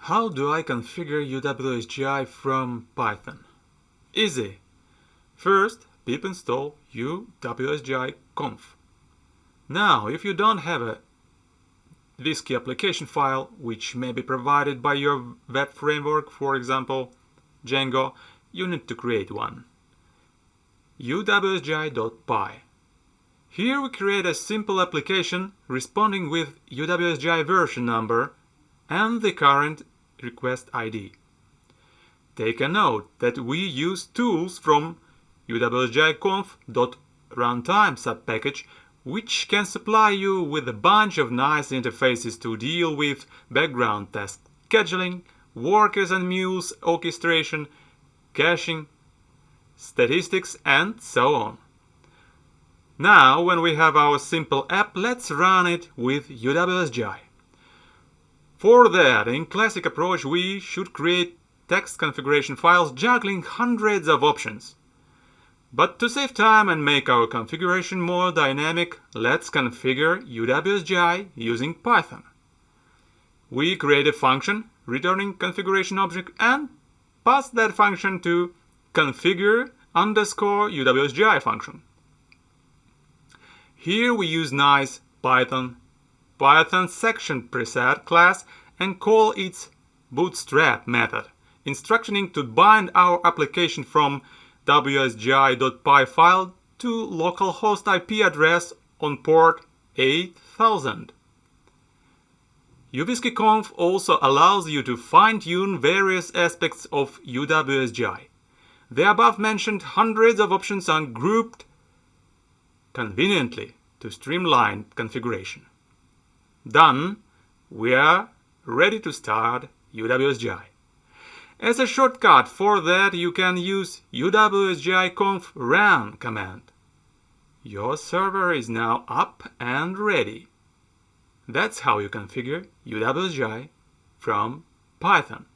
How do I configure uWSGI from Python? Easy. First, pip install uWSGI conf. Now, if you don't have a WSGI application file, which may be provided by your web framework, for example, Django, you need to create one. uWSGI.py. Here we create a simple application responding with uWSGI version number and the current request ID. Take a note that we use tools from uWSGI-conf.runtime subpackage, which can supply you with a bunch of nice interfaces to deal with background task scheduling, workers and mules orchestration, caching, statistics, and so on. Now, when we have our simple app, let's run it with uWSGI. For that, in classic approach, we should create text configuration files juggling hundreds of options. But to save time and make our configuration more dynamic, let's configure uWSGI using Python. We create a function returning configuration object and pass that function to configure_uWSGI function. Here we use nice Python section preset class and call its bootstrap method, instructing to bind our application from uWSGI.py file to localhost IP address on port 8000. uWSGI-conf also allows you to fine-tune various aspects of uWSGI. The above-mentioned hundreds of options are grouped conveniently to streamline configuration. Done, we are ready to start uWSGI. As a shortcut for that, you can use uWSGI-conf run command. Your server is now up and ready. That's how you configure uWSGI from Python.